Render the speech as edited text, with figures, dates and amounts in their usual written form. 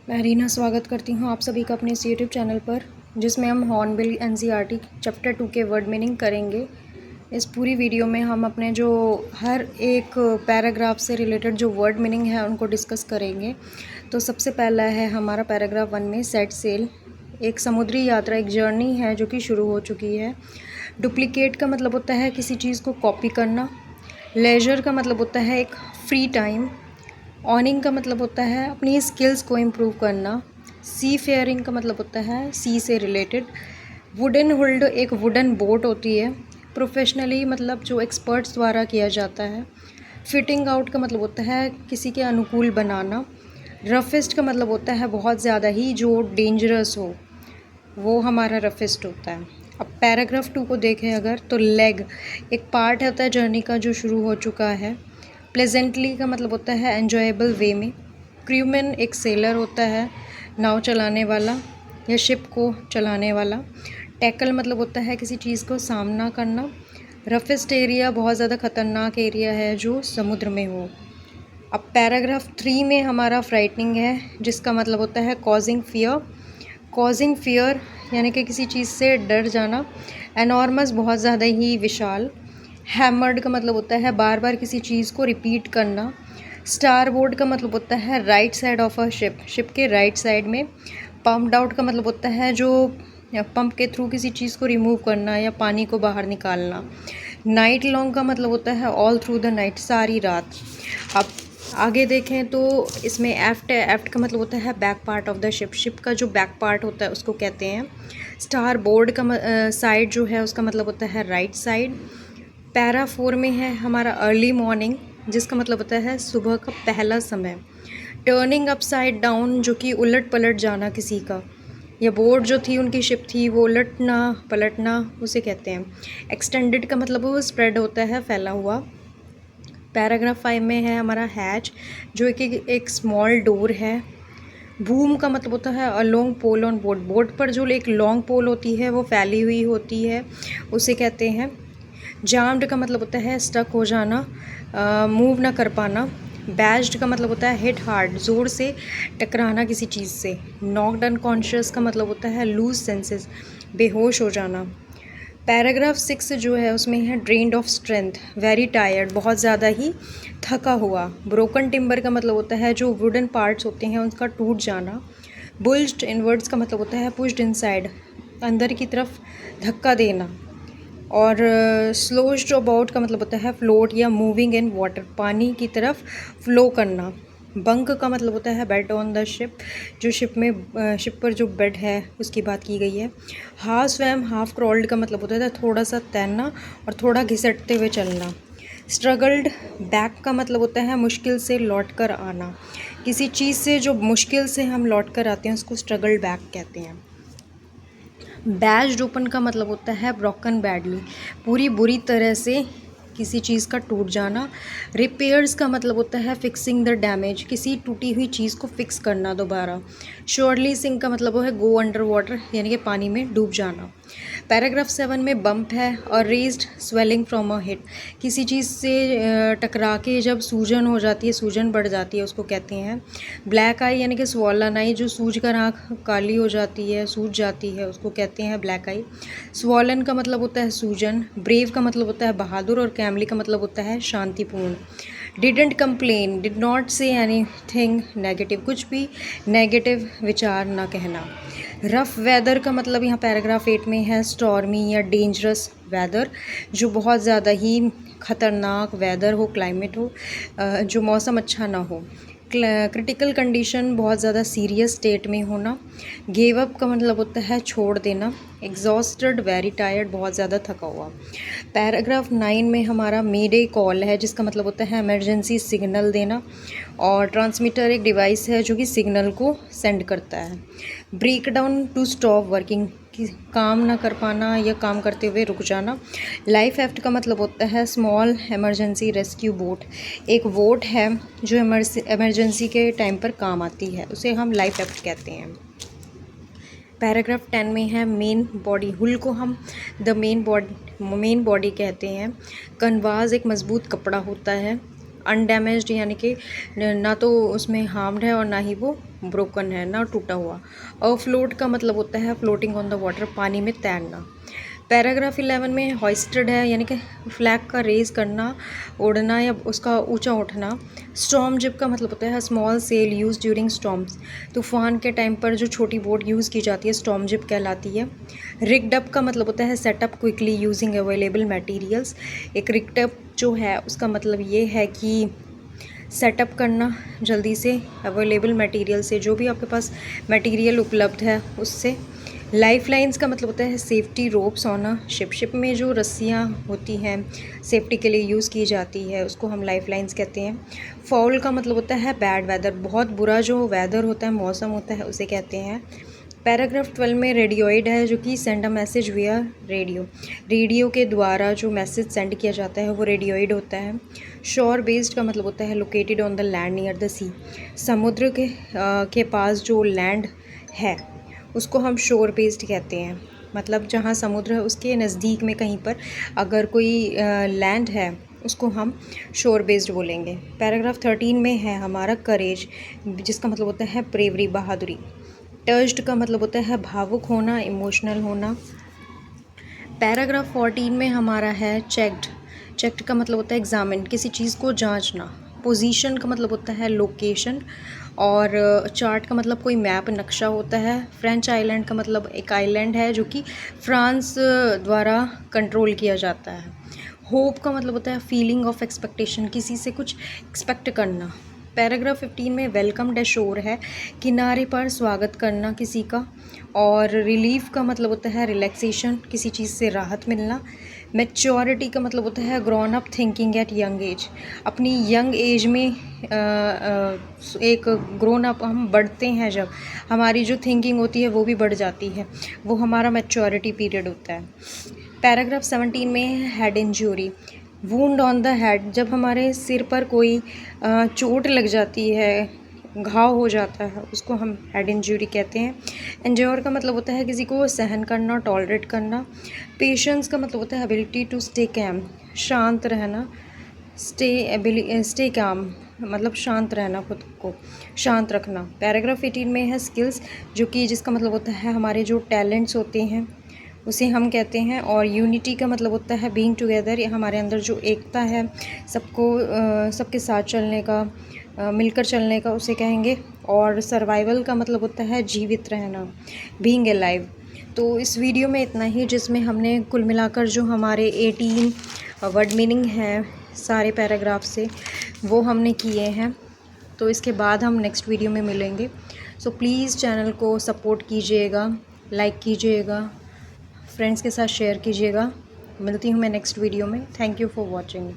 मैं रीना स्वागत करती हूँ आप सभी का अपने इस यूट्यूब चैनल पर, जिसमें हम हॉर्नबिल एनसीईआरटी चैप्टर 2 के वर्ड मीनिंग करेंगे। इस पूरी वीडियो में हम अपने जो हर एक पैराग्राफ से रिलेटेड जो वर्ड मीनिंग है उनको डिस्कस करेंगे। तो सबसे पहला है हमारा पैराग्राफ 1 में सेट सेल। एक समुद्री यात्रा, एक जर्नी है जो कि शुरू हो चुकी है। डुप्लीकेट का मतलब होता है किसी चीज़ को कॉपी करना। लेजर का मतलब होता है एक फ्री टाइम। ऑनिंग का मतलब होता है अपनी स्किल्स को इम्प्रूव करना। सी फेयरिंग का मतलब होता है सी से रिलेटेड। वुडन हुल्ड एक वुडन बोट होती है। प्रोफेशनली मतलब जो एक्सपर्ट्स द्वारा किया जाता है। फिटिंग आउट का मतलब होता है किसी के अनुकूल बनाना। रफेस्ट का मतलब होता है बहुत ज़्यादा ही जो डेंजरस हो, वो हमारा रफेस्ट होता है। अब पैराग्राफ 2 को देखें अगर, तो लेग एक पार्ट होता है जर्नी का जो शुरू हो चुका है। प्लेजेंटली का मतलब होता है एन्जॉयबल वे में। क्रूमैन एक सेलर होता है, नाव चलाने वाला या शिप को चलाने वाला। टैकल मतलब होता है किसी चीज़ को सामना करना। रफेस्ट एरिया बहुत ज़्यादा ख़तरनाक एरिया है जो समुद्र में हो। अब पैराग्राफ 3 में हमारा फ्राइटनिंग है, जिसका मतलब होता है कॉजिंग फियर। कॉजिंग फियर यानी कि किसी चीज़ से डर जाना। एनॉर्मस बहुत ज़्यादा ही विशाल। हैमर्ड का मतलब होता है बार बार किसी चीज़ को रिपीट करना। स्टारबोर्ड का मतलब होता है right side of a ship, ship के राइट साइड में। पम्प्ड आउट का मतलब होता है जो पंप के थ्रू किसी चीज़ को रिमूव करना या पानी को बाहर निकालना। नाइट लॉन्ग का मतलब होता है ऑल थ्रू द नाइट, सारी रात। अब आगे देखें तो इसमें एफ्ट है। एफ्ट का मतलब होता है back part of the ship, ship का जो बैक पार्ट होता है उसको कहते हैं। स्टार बोर्ड का साइड जो है उसका मतलब होता है राइट साइड। पैरा 4 में है हमारा अर्ली मॉर्निंग, जिसका मतलब होता है सुबह का पहला समय। टर्निंग अपसाइड डाउन जो कि उलट पलट जाना किसी का, या बोट जो थी उनकी शिप थी वो उलटना पलटना, उसे कहते हैं। एक्सटेंडेड का मतलब वो स्प्रेड होता है, फैला हुआ। पैराग्राफ 5 में है हमारा हैच, जो एक स्मॉल डोर है। बूम का मतलब होता है a long pole on boat, boat पर जो एक लॉन्ग पोल होती है वो फैली हुई होती है, उसे कहते हैं। जाम्ड का मतलब होता है स्टक हो जाना, मूव ना कर पाना। बैज्ड का मतलब होता है हिट हार्ड, ज़ोर से टकराना किसी चीज़ से। नॉक्ड अनकॉन्शियस का मतलब होता है लूज सेंसेस, बेहोश हो जाना। पैराग्राफ 6 जो है उसमें है drained of strength, very tired, बहुत ज़्यादा ही थका हुआ। ब्रोकन टिम्बर का मतलब होता है जो वुडन पार्ट्स होते हैं उनका टूट जाना। बुल्ज्ड इनवर्ड्स का मतलब होता है पुश्ड इनसाइड, अंदर की तरफ धक्का देना। और स्लोज्ड अबाउट का मतलब होता है फ्लोट या मूविंग इन वाटर, पानी की तरफ फ्लो करना। बंक का मतलब होता है बेड ऑन द शिप, जो शिप पर जो बेड है उसकी बात की गई है। हाफ स्वैम हाफ क्रॉल्ड का मतलब होता है थोड़ा सा तैरना और थोड़ा घिसटते हुए चलना। स्ट्रगल्ड बैक का मतलब होता है मुश्किल से लौट कर आना, किसी चीज़ से जो मुश्किल से हम लौट कर आते हैं उसको स्ट्रगल्ड बैक कहते हैं। बैज्ड ओपन का मतलब होता है ब्रोकन बैडली, पूरी बुरी तरह से किसी चीज़ का टूट जाना। रिपेयर्स का मतलब होता है फिक्सिंग द डैमेज, किसी टूटी हुई चीज़ को फिक्स करना दोबारा। श्योरली सिंक का मतलब वो है गो अंडर वाटर, यानी कि पानी में डूब जाना। पैराग्राफ 7 में बम्प है और raised swelling from a hit, किसी चीज़ से टकरा के जब सूजन हो जाती है, सूजन बढ़ जाती है, उसको कहते हैं। ब्लैक आई यानी कि स्वॉलन आई, जो सूज कर आँख काली हो जाती है, सूज जाती है, उसको कहते हैं ब्लैक आई। स्वॉलन का मतलब होता है सूजन। ब्रेव का मतलब होता है बहादुर और कैमली का मतलब होता है शांतिपूर्ण। Didn't complain, did not say anything negative, कुछ भी नेगेटिव विचार ना कहना। रफ़ वेदर का मतलब यहाँ पैराग्राफ 8 में है स्टॉर्मी या डेंजरस वेदर, जो बहुत ज़्यादा ही ख़तरनाक वेदर हो, क्लाइमेट हो, जो मौसम अच्छा ना हो। क्रिटिकल कंडीशन, बहुत ज़्यादा सीरियस स्टेट में होना। गिव अप का मतलब होता है छोड़ देना। एग्जॉस्टेड वेरी टायर्ड, बहुत ज़्यादा थका हुआ। पैराग्राफ 9 में हमारा मेडे कॉल है, जिसका मतलब होता है इमरजेंसी सिग्नल देना। और ट्रांसमीटर एक डिवाइस है जो कि सिग्नल को सेंड करता है। Break down to stop working, काम ना कर पाना या काम करते हुए रुक जाना। लाइफ एफ्ट का मतलब होता है स्मॉल इमरजेंसी रेस्क्यू बोट, एक बोट है जो इमरजेंसी के टाइम पर काम आती है, उसे हम लाइफ एफ्ट कहते हैं। पैराग्राफ 10 में है मेन बॉडी, हुल को हम द मेन बॉडी कहते हैं। कनवास एक मजबूत कपड़ा होता है। अनडैमेज्ड यानी कि ना तो उसमें हार्म्ड है और ना ही वो ब्रोकन है, ना टूटा हुआ। और फ्लोट का मतलब होता है फ्लोटिंग ऑन द वाटर, पानी में तैरना। पैराग्राफ 11 में हॉइस्टेड है यानी कि फ्लैग का रेज करना, उड़ना या उसका ऊंचा उठना। स्टॉर्म जिप का मतलब होता है small sail use during storms, तूफान के टाइम पर जो छोटी बोट यूज़ की जाती है स्टॉर्म जिप कहलाती है। रिग्ड अप का मतलब होता है setup quickly using available materials. एक रिग्ड अप जो है उसका मतलब ये है कि सेटअप करना जल्दी से अवेलेबल मटेरियल से, जो भी आपके पास मटेरियल उपलब्ध है उससे। लाइफ लाइन्स का मतलब होता है सेफ्टी रोप्स होना। शिप में जो रस्सियाँ होती हैं सेफ्टी के लिए यूज़ की जाती है उसको हम लाइफ लाइन्स कहते हैं। फॉल का मतलब होता है बैड वेदर, बहुत बुरा जो वेदर होता है, मौसम होता है, उसे कहते हैं। पैराग्राफ 12 में रेडियोइड है जो कि सेंड अ मैसेज विया रेडियो, रेडियो के द्वारा जो मैसेज सेंड किया जाता है वो रेडियोइड होता है। शोर बेस्ड का मतलब होता है located on the land near the sea, समुद्र के पास जो लैंड है उसको हम शोर बेस्ड कहते हैं। मतलब जहाँ समुद्र है उसके नज़दीक में कहीं पर अगर कोई लैंड है उसको हम शोर बेस्ड बोलेंगे। पैराग्राफ 13 में है हमारा करेज, जिसका मतलब होता है ब्रेवरी, बहादुरी। टच्ड का मतलब होता है भावुक होना, इमोशनल होना। पैराग्राफ 14 में हमारा है चेक्ड, चेक्ड का मतलब होता है एग्जामिन, किसी चीज़ को जांचना। पोजीशन का मतलब होता है लोकेशन, और चार्ट का मतलब कोई मैप, नक्शा होता है। फ्रेंच आइलैंड का मतलब एक आइलैंड है जो कि फ्रांस द्वारा कंट्रोल किया जाता है। होप का मतलब होता है फीलिंग ऑफ एक्सपेक्टेशन, किसी से कुछ एक्सपेक्ट करना। पैराग्राफ 15 में वेलकम डे शोर है, किनारे पर स्वागत करना किसी का। और रिलीफ का मतलब होता है रिलैक्सेशन, किसी चीज़ से राहत मिलना। मैच्योरिटी का मतलब होता है grown up thinking at young age, अपनी यंग एज में एक ग्रोन अप हम बढ़ते हैं, जब हमारी जो थिंकिंग होती है वो भी बढ़ जाती है, वो हमारा मैच्योरिटी पीरियड होता है। पैराग्राफ 17 में है head injury, wound on the head, जब हमारे सिर पर कोई चोट लग जाती है, घाव हो जाता है, उसको हम हेड इंजरी कहते हैं। एंड्योर का मतलब होता है किसी को सहन करना, टॉलरेट करना। पेशेंस का मतलब होता है एबिलिटी टू स्टे कैम, शांत रहना। स्टे काम मतलब शांत रहना, खुद को शांत रखना। पैराग्राफ 18 में है स्किल्स, जो कि जिसका मतलब होता है हमारे जो टैलेंट्स होते हैं उसे हम कहते हैं। और यूनिटी का मतलब होता है बीइंग टुगेदर, हमारे अंदर जो एकता है, सबके साथ चलने का, मिलकर चलने का, उसे कहेंगे। और सर्वाइवल का मतलब होता है जीवित रहना, बीइंग अलाइव। तो इस वीडियो में इतना ही, जिसमें हमने कुल मिलाकर जो हमारे 18 वर्ड मीनिंग हैं सारे पैराग्राफ से वो हमने किए हैं। तो इसके बाद हम नेक्स्ट वीडियो में मिलेंगे। सो प्लीज़ चैनल को सपोर्ट कीजिएगा, लाइक कीजिएगा, फ्रेंड्स के साथ शेयर कीजिएगा। मिलती हूँ मैं नेक्स्ट वीडियो में। Thank you for watching.